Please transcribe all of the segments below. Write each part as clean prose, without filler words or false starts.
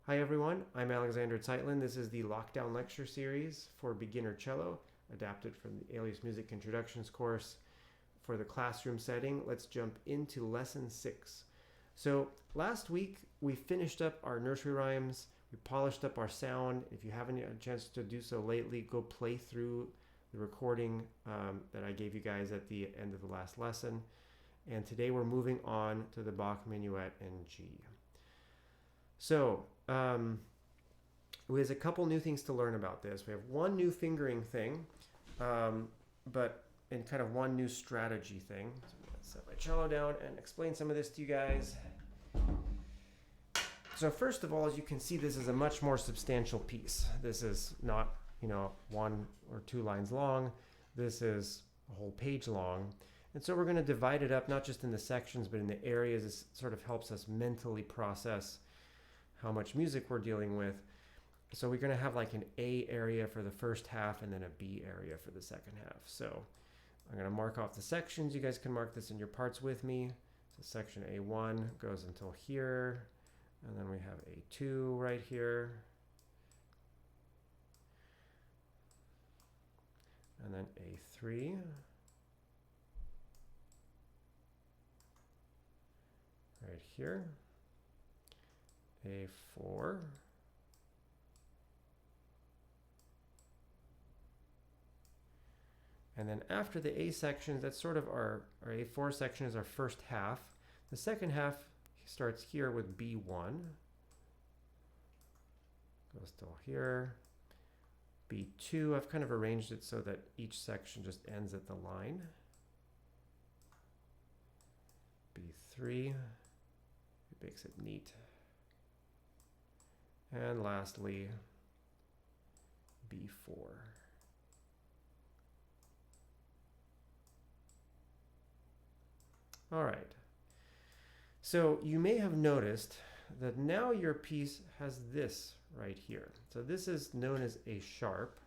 Hi everyone, I'm Alexander Zeitlin. This is the Lockdown Lecture Series for Beginner Cello, adapted from the Alias Music Introductions course for the classroom setting. Let's jump into Lesson 6. So last week we finished up our nursery rhymes, we polished up our sound. If you haven't had a chance to do so lately, go play through the recording that I gave you guys at the end of the last lesson. And today we're moving on to the Bach Minuet in G. So, there's a couple new things to learn about this. We have one new fingering thing, but in kind of one new strategy thing. So I'm going to set my cello down and explain some of this to you guys. So first of all, as you can see, this is a much more substantial piece. This is not, one or two lines long. This is a whole page long. And so we're going to divide it up, not just in the sections, but in the areas. This sort of helps us mentally process how much music we're dealing with. So we're going to have like an A area for the first half and then a B area for the second half. So I'm going to mark off the sections. You guys can mark this in your parts with me. So section A1 goes until here, and then we have A2 right here, and then A3, right here, A4, and then after the A sections, that's sort of our A4 section is our first half. The second half starts here with B1, goes till here. B2, I've kind of arranged it so that each section just ends at the line. B3, it makes it neat. And lastly, B4. All right. So you may have noticed that now your piece has this right here. So this is known as a sharp,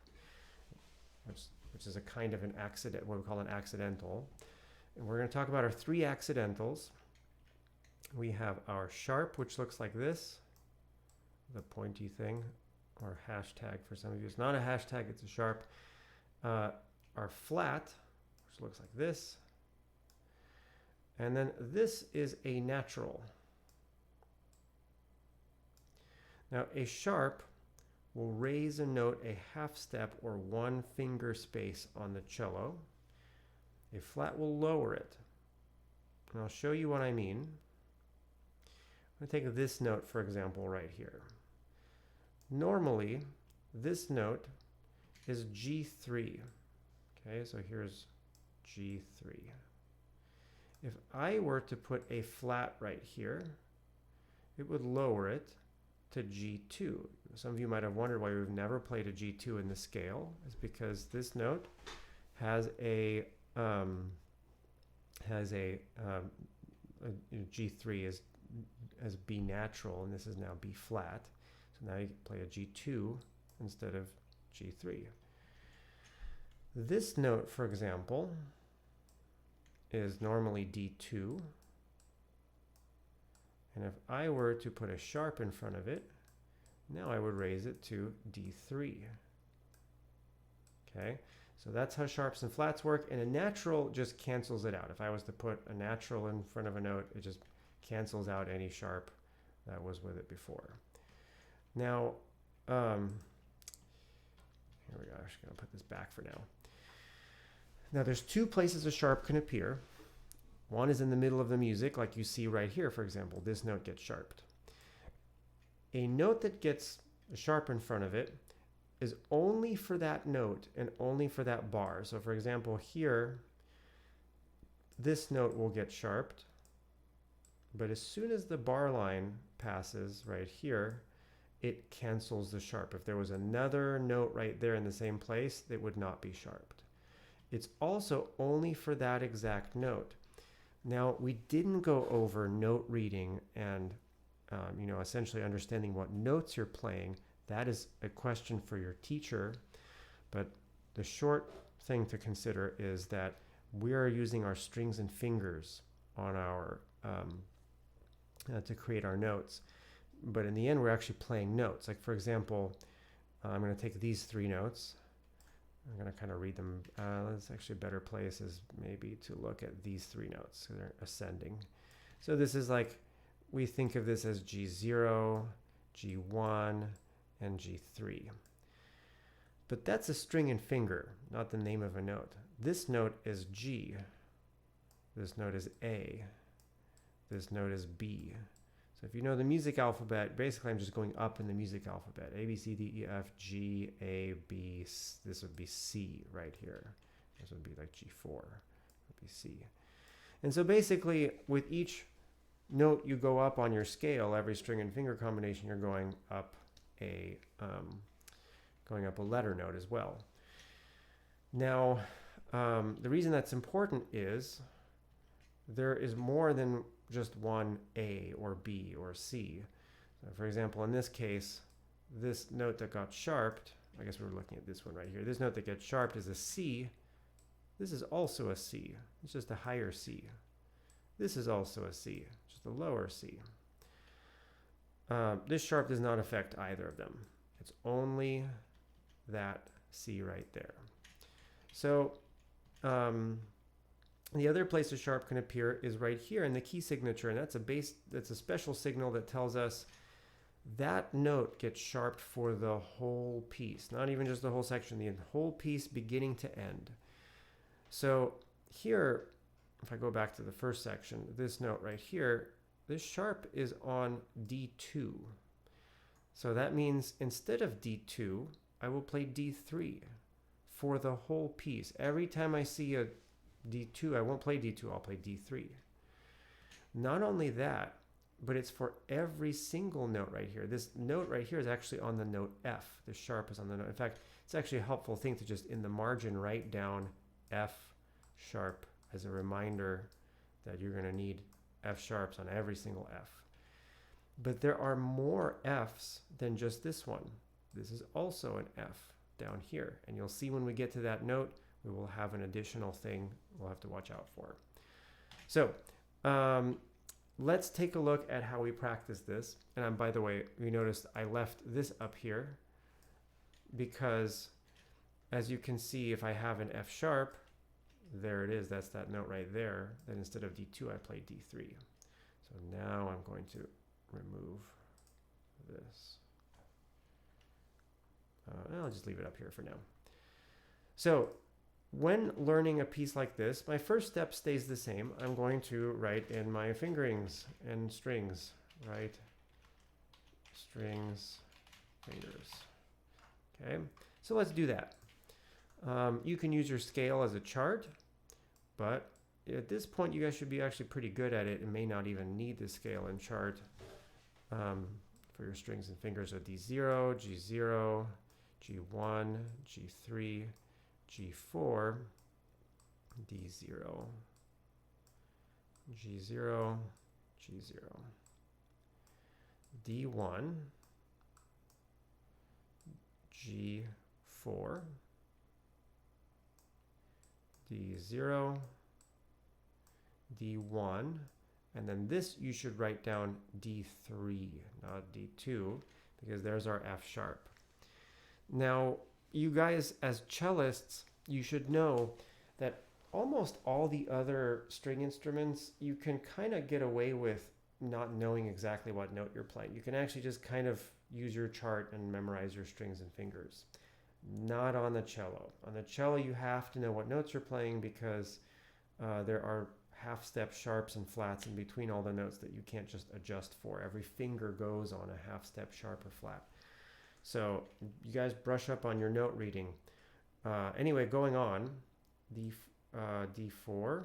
which is a kind of an accident, what we call an accidental. And we're going to talk about our three accidentals. We have our sharp, which looks like this, the pointy thing, or hashtag for some of you. It's not a hashtag, it's a sharp. Our flat, which looks like this. And then this is a natural. Now a sharp will raise a note a half step or one finger space on the cello. A flat will lower it. And I'll show you what I mean. I'm going to take this note, for example, right here. Normally, this note is G3. Okay, so here's G3. If I were to put a flat right here, it would lower it to G2. Some of you might have wondered why we've never played a G2 in the scale. It's because this note has a G3 as B natural, and this is now B flat. So now you can play a G2 instead of G3. This note, for example, is normally D2. And if I were to put a sharp in front of it, now I would raise it to D3. Okay, so that's how sharps and flats work, and a natural just cancels it out. If I was to put a natural in front of a note, it just cancels out any sharp that was with it before. Now, here we go. I'm just going to put this back for now. Now there's two places a sharp can appear. One is in the middle of the music, like you see right here, for example. This note gets sharped. A note that gets a sharp in front of it is only for that note and only for that bar. So for example, here, this note will get sharped. But as soon as the bar line passes right here, it cancels the sharp. If there was another note right there in the same place, it would not be sharped. It's also only for that exact note. Now, we didn't go over note reading and essentially understanding what notes you're playing. That is a question for your teacher. But the short thing to consider is that we are using our strings and fingers on our to create our notes. but in the end, we're actually playing notes. Like for example, I'm going to take these 3 notes. I'm going to kind of read them. That's actually a better place is maybe to look at these 3 notes. So they're ascending. So this is like, we think of this as G0, G1, and G3. But that's a string and finger, not the name of a note. This note is G. This note is A. This note is B. So if you know the music alphabet, basically I'm just going up in the music alphabet. A, B, C, D, E, F, G, A, B. This would be C right here. This would be like G4. Would be C. And so basically with each note you go up on your scale, every string and finger combination, you're going up a letter note as well. Now, the reason that's important is there is more than just one A or B or C. So for example, in this case, this note that got sharped, I guess we're looking at this one right here. This note that gets sharped is a C. This is also a C. It's just a higher C. This is also a C, just a lower C. This sharp does not affect either of them. It's only that C right there. So the other place a sharp can appear is right here in the key signature, and that's a special signal that tells us that note gets sharped for the whole piece, not even just the whole section, the whole piece beginning to end. So here, if I go back to the first section, this note right here, this sharp is on D2. So that means instead of D2, I will play D3 for the whole piece. Every time I see a D2, I won't play D2, I'll play D3. Not only that, but it's for every single note right here. This note right here is actually on the note F. The sharp is on the note. In fact, it's actually a helpful thing to just in the margin write down F sharp as a reminder that you're going to need F sharps on every single F. But there are more Fs than just this one. This is also an F down here. And you'll see when we get to that note, we will have an additional thing we'll have to watch out for. So let's take a look at how we practice this. And by the way, you noticed I left this up here because as you can see, if I have an F sharp, there it is, that's that note right there. Then instead of D2, I play D3. So now I'm going to remove this. I'll just leave it up here for now. So when learning a piece like this, my first step stays the same. I'm going to write in my fingerings and strings, right? Strings, fingers. Okay, so let's do that. You can use your scale as a chart, but at this point you guys should be actually pretty good at it and may not even need the scale and chart for your strings and fingers. So D0, G0, G1, G3, G4, D0, G0, G0, D1, G4, D0, D1, and then this you should write down D3, not D2, because there's our F sharp. Now, you guys as cellists, you should know that almost all the other string instruments, you can kind of get away with not knowing exactly what note you're playing. You can actually just kind of use your chart and memorize your strings and fingers. Not on the cello. On the cello, you have to know what notes you're playing because there are half-step sharps and flats in between all the notes that you can't just adjust for. Every finger goes on a half-step sharp or flat. So you guys brush up on your note reading. Anyway, going on, D4,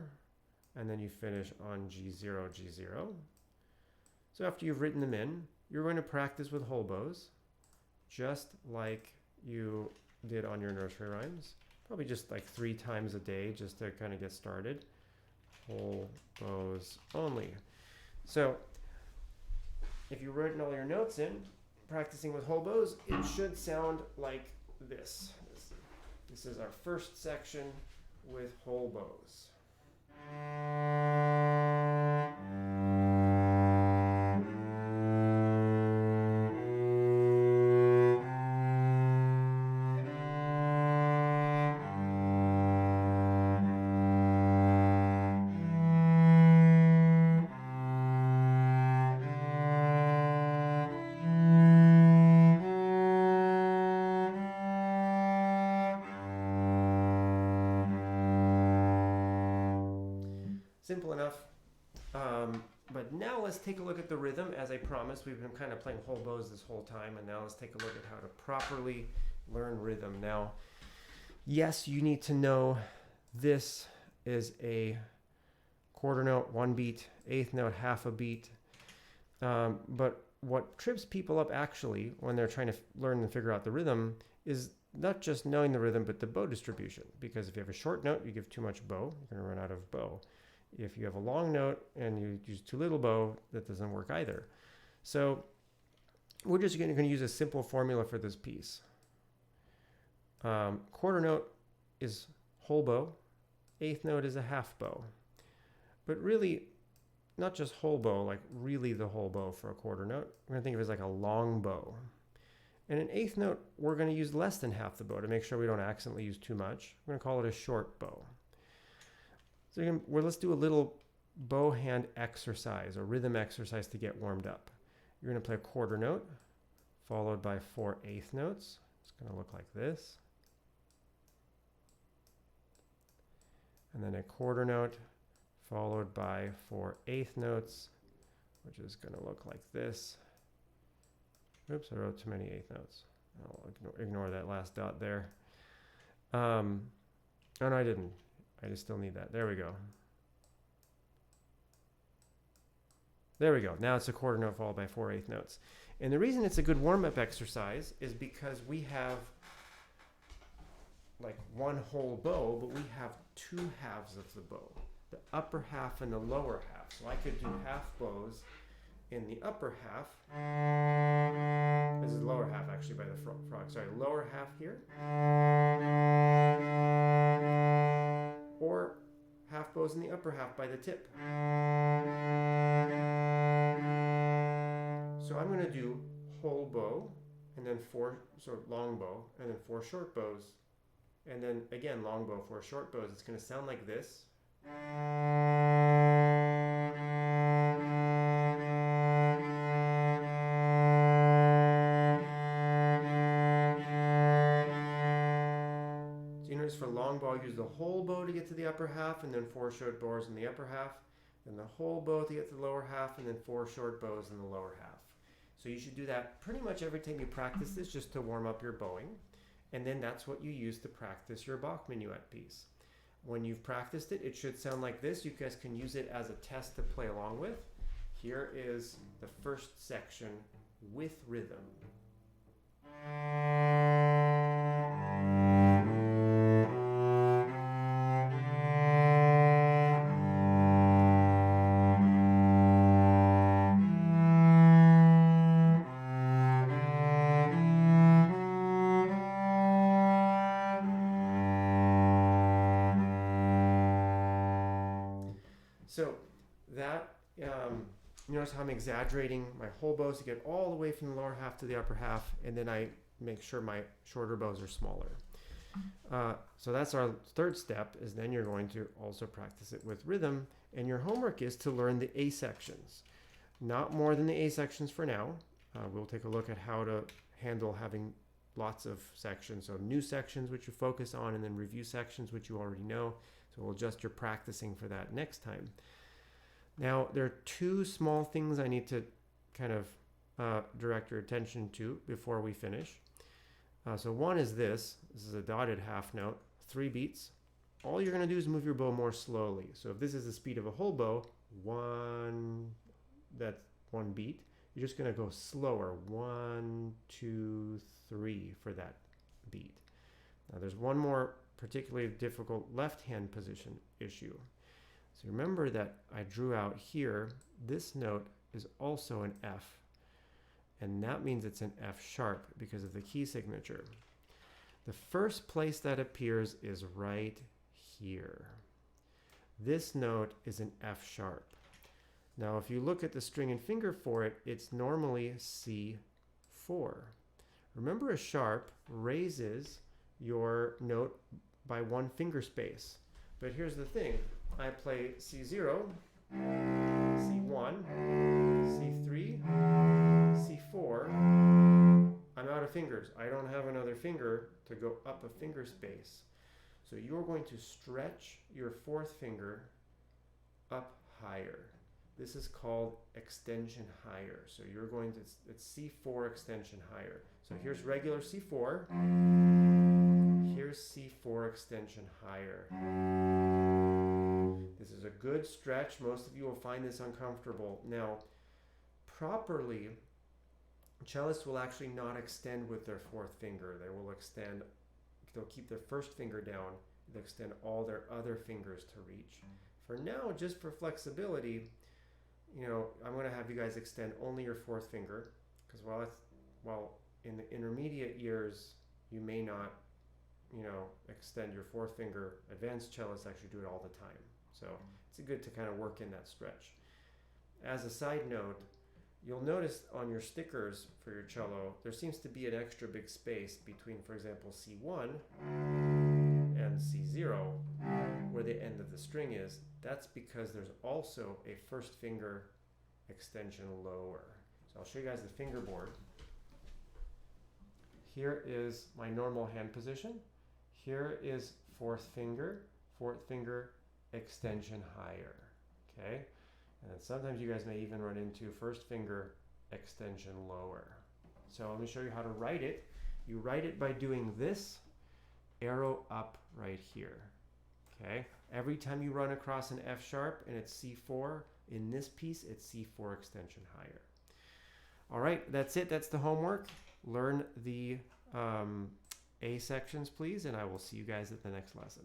and then you finish on G0, G0. So after you've written them in, you're going to practice with whole bows, just like you did on your nursery rhymes. Probably just like 3 times a day just to kind of get started. Whole bows only. So if you've written all your notes in, practicing with whole bows, it should sound like this. This is our first section with whole bows. simple enough. But now let's take a look at the rhythm. As I promised, we've been kind of playing whole bows this whole time, and now let's take a look at how to properly learn rhythm. Now, yes, you need to know this is a quarter note, 1 beat, eighth note, half a beat. But what trips people up actually when they're trying to learn and figure out the rhythm is not just knowing the rhythm, but the bow distribution. Because if you have a short note, you give too much bow, you're going to run out of bow. If you have a long note and you use too little bow, that doesn't work either. So we're just going to use a simple formula for this piece. Quarter note is whole bow, eighth note is a half bow. But really, not just whole bow, like really the whole bow for a quarter note. We're going to think of it as like a long bow. And an eighth note, we're going to use less than half the bow to make sure we don't accidentally use too much. We're going to call it a short bow. So let's do a little bow hand exercise, a rhythm exercise to get warmed up. You're going to play a quarter note, followed by 4 eighth notes. It's going to look like this. And then a quarter note, followed by 4 eighth notes, which is going to look like this. Oops, I wrote too many eighth notes. I'll ignore that last dot there. Oh, no, I didn't. I just still need that. There we go. There we go. Now it's a quarter note followed by 4 eighth notes. And the reason it's a good warm-up exercise is because we have like one whole bow, but we have 2 halves of the bow, the upper half and the lower half. So I could do half bows in the upper half. This is the lower half actually by the frog. Sorry, lower half here. Or half bows in the upper half by the tip. So I'm going to do whole bow, and then 4 long bow, and then 4 short bows, and then again long bow, 4 short bows. It's going to sound like this. For long bow, use the whole bow to get to the upper half, and then 4 short bows in the upper half, then the whole bow to get to the lower half, and then 4 short bows in the lower half. So you should do that pretty much every time you practice this, just to warm up your bowing, and then that's what you use to practice your Bach minuet piece. When you've practiced it, it should sound like this. You guys can use it as a test to play along with. Here is the first section with rhythm. So that, notice how I'm exaggerating my whole bows to get all the way from the lower half to the upper half, and then I make sure my shorter bows are smaller. So that's our third step, is then you're going to also practice it with rhythm, and your homework is to learn the A sections. Not more than the A sections for now. We'll take a look at how to handle having lots of sections. So new sections, which you focus on, and then review sections, which you already know. So we'll adjust your practicing for that next time. Now, there are 2 small things I need to kind of direct your attention to before we finish. So one is this. This is a dotted half note, 3 beats. All you're going to do is move your bow more slowly. So if this is the speed of a whole bow, that's 1 beat. You're just going to go slower, 1, 2, 3 for that beat. Now there's one more particularly difficult left hand position issue. So remember that I drew out here, this note is also an F, and that means it's an F sharp because of the key signature. The first place that appears is right here. This note is an F sharp. Now if you look at the string and finger for it, it's normally C4. Remember, a sharp raises your note by 1 finger space. But here's the thing. I play C0, C1, C3, C4. I'm out of fingers. I don't have another finger to go up a finger space. So you're going to stretch your 4th finger up higher. This is called extension higher. So you're going to, it's C4 extension higher. So here's regular C4. Here's C4 extension higher. This is a good stretch. Most of you will find this uncomfortable. Now, properly, cellists will actually not extend with their fourth finger. They will extend, they'll keep their first finger down. They'll extend all their other fingers to reach. For now, just for flexibility, you know, I'm going to have you guys extend only your fourth finger, because while in the intermediate years, you may not, you know, extend your fourth finger. Advanced cellists actually do it all the time. So it's good to kind of work in that stretch. As a side note, you'll notice on your stickers for your cello, there seems to be an extra big space between, for example, C1 and C0, where the end of the string is. That's because there's also a first finger extension lower. So I'll show you guys the fingerboard. Here is my normal hand position. Here is fourth finger extension higher, okay? And then sometimes you guys may even run into first finger extension lower. So let me show you how to write it. You write it by doing this arrow up right here, okay? Every time you run across an F sharp and it's C4, in this piece it's C4 extension higher. All right, that's it. That's the homework. Learn the A sections, please, and I will see you guys at the next lesson.